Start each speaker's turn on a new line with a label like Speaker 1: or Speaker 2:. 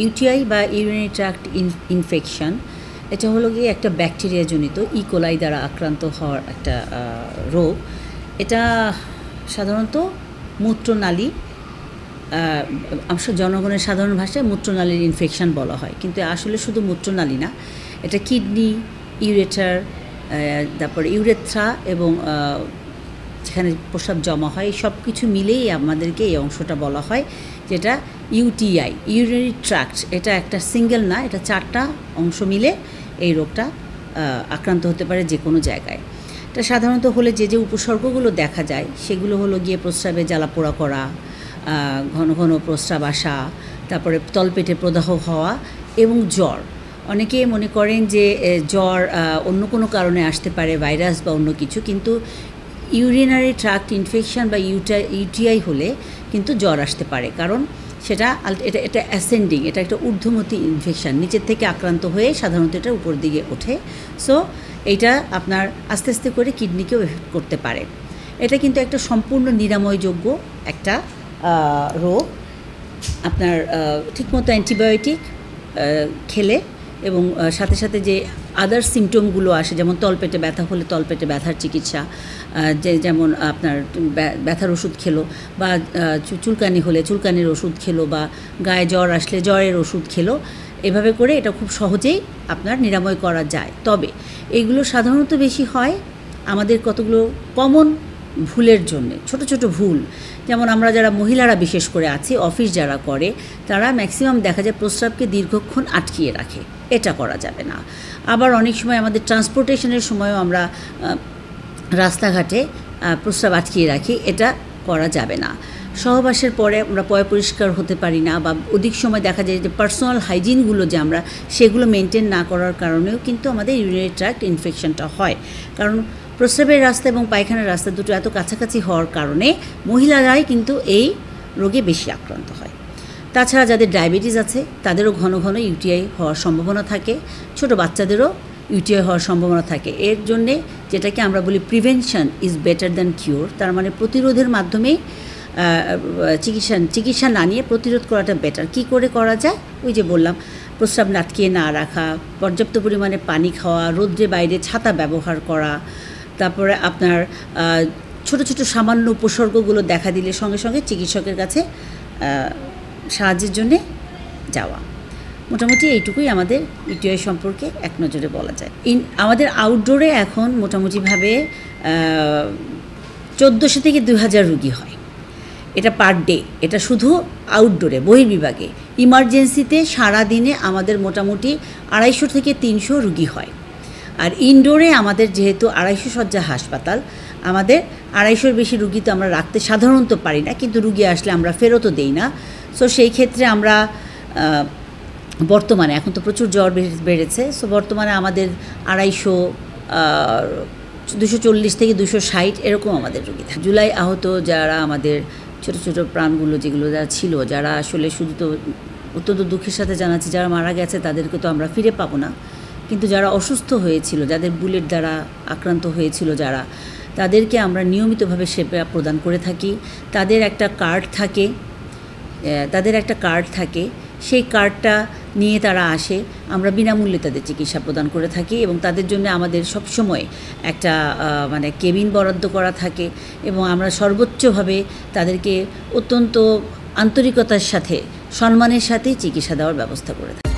Speaker 1: UTI বা urinary tract infection এটা হলো গিয়ে একটা ব্যাকটেরিয়াজনিত ইকোলাই দ্বারা আক্রান্ত হওয়ার একটা রোগ। এটা সাধারণত মূত্রনালী, জনগণের সাধারণ ভাষায় মূত্রনালীর ইনফেকশন বলা হয়, কিন্তু আসলে শুধু মূত্রনালী না, এটা কিডনি, ইউরেটার, তারপরে ইউরেথ্রা এবং যেখানে প্রস্রাব জমা হয় সব কিছু মিলেই আমাদেরকে এই অংশটা বলা হয়, যেটা ইউটিআই, ইউরিনারি ট্র্যাক্ট। এটা একটা সিঙ্গেল না, এটা 4টা অংশ মিলে এই রোগটা আক্রান্ত হতে পারে যে কোনো জায়গায়। এটা সাধারণত হলে যে উপসর্গগুলো দেখা যায় সেগুলো হলো গিয়ে প্রস্রাবে জ্বালাপোড়া করা, ঘন ঘন প্রস্রাব আসা, তারপরে তলপেটে প্রদাহ হওয়া এবং জ্বর। অনেকে মনে করেন যে জ্বর অন্য কোনো কারণে আসতে পারে, ভাইরাস বা অন্য কিছু, কিন্তু ইউরিনারি ট্র্যাক্ট ইনফেকশন বা ইউটিআই হলে কিন্তু জ্বর আসতে পারে, কারণ এটা অ্যাসেন্ডিং, এটা একটা ঊর্ধ্বমুখী ইনফেকশান, নিচের থেকে আক্রান্ত হয়ে সাধারণত এটা উপর দিকে ওঠে। সো এইটা আপনার আস্তে আস্তে করে কিডনিকেও এফেক্ট করতে পারে। এটা কিন্তু একটা সম্পূর্ণ নিরাময়যোগ্য একটা রোগ। আপনার ঠিকমতো অ্যান্টিবায়োটিক খেলে এবং সাথে সাথে যে আদার সিমটমগুলো আসে, যেমন তলপেটে ব্যথা হলে তলপেটে ব্যথার চিকিৎসা, যেমন আপনার ব্যথার ওষুধ খেলো, বা চুলকানি হলে চুলকানির ওষুধ খেলো, বা গায়ে জ্বর আসলে জ্বরের ওষুধ খেলো, এভাবে করে এটা খুব সহজেই আপনার নিরাময় করা যায়। তবে এইগুলো সাধারণত বেশি হয় আমাদের কতগুলো কমন ভুলের জন্যে, ছোট ছোট ভুল। যেমন আমরা যারা মহিলারা বিশেষ করে আছি, অফিস যারা করে, তারা ম্যাক্সিমাম দেখা যায় প্রস্রাবকে দীর্ঘক্ষণ আটকিয়ে রাখে, এটা করা যাবে না। আবার অনেক সময় আমাদের ট্রান্সপোর্টেশনের সময়ও আমরা রাস্তাঘাটে প্রস্রাব আটকিয়ে রাখি, এটা করা যাবে না। সহবাসের পরে আমরা পয় পরিষ্কার হতে পারি না, বা অধিক সময় দেখা যায় যে পার্সোনাল হাইজিনগুলো যে আমরা সেগুলো মেনটেন না করার কারণেও কিন্তু আমাদের ইউরিনারি ট্র্যাক্ট ইনফেকশনটা হয়। কারণ প্রস্রাবের রাস্তা এবং পায়খানার রাস্তা দুটো এত কাছাকাছি হওয়ার কারণে মহিলারাই কিন্তু এই রোগে বেশি আক্রান্ত হয়। তাছাড়া যাদের ডায়াবেটিস আছে তাদেরও ঘন ঘন ইউটিআই হওয়ার সম্ভাবনা থাকে, ছোট বাচ্চাদেরও ইউটিআই হওয়ার সম্ভাবনা থাকে। এর জন্যে যেটাকে আমরা বলি prevention is better than cure, তার মানে প্রতিরোধের মাধ্যমেই চিকিৎসা না নিয়ে প্রতিরোধ করাটা বেটার। কি করে করা যায়? ওই যে বললাম, প্রস্রাব আটকিয়ে না রাখা, পর্যাপ্ত পরিমাণে পানি খাওয়া, রৌদ্রে বাইরে ছাতা ব্যবহার করা, তারপরে আপনার ছোট ছোট সামান্য উপসর্গগুলো দেখা দিলে সঙ্গে সঙ্গে চিকিৎসকের কাছে সাহায্যের জন্যে যাওয়া। মোটামুটি এইটুকুই আমাদের ইউটিআই সম্পর্কে এক নজরে বলা যায়। আমাদের আউটডোরে এখন মোটামুটিভাবে 1400 থেকে 2000 রুগী হয়, এটা পার ডে। এটা শুধু আউটডোরে, বহির্বিভাগে। ইমার্জেন্সিতে সারাদিনে আমাদের মোটামুটি 250 থেকে 300 রুগী হয়। আর ইনডোরে আমাদের যেহেতু 250 শয্যা হাসপাতাল, আমাদের 250-র বেশি রুগী তো আমরা রাখতে সাধারণত পারি না, কিন্তু রুগী আসলে আমরা ফেরতও দেই না। সো সেই ক্ষেত্রে আমরা বর্তমানে, এখন তো প্রচুর জ্বর বেড়েছে, সো বর্তমানে আমাদের 250, 240 থেকে 260 এরকম আমাদের রুগী থাকে। জুলাই আহত যারা আমাদের ছোটো ছোটো প্রাণগুলো যেগুলো যারা ছিল, যারা আসলে শুধু তো অত্যন্ত দুঃখের সাথে জানাচ্ছি, যারা মারা গেছে তাদেরকে তো আমরা ফিরে পাবো না, কিন্তু যারা অসুস্থ হয়েছিল, যাদের বুলেট দ্বারা আক্রান্ত হয়েছিল, যারা, তাদেরকে আমরা নিয়মিতভাবে সেবা প্রদান করে থাকি। তাদের একটা কার্ড থাকে, সেই কার্ডটা নিয়ে তারা আসে, আমরা বিনামূল্যে তাদের চিকিৎসা প্রদান করে থাকি, এবং তাদের জন্য আমাদের সবসময় একটা মানে কেবিন বরাদ্দ করা থাকে, এবং আমরা সর্বোচ্চভাবে তাদেরকে অত্যন্ত আন্তরিকতার সাথে, সম্মানের সাথে চিকিৎসা দেওয়ার ব্যবস্থা করে থাকি।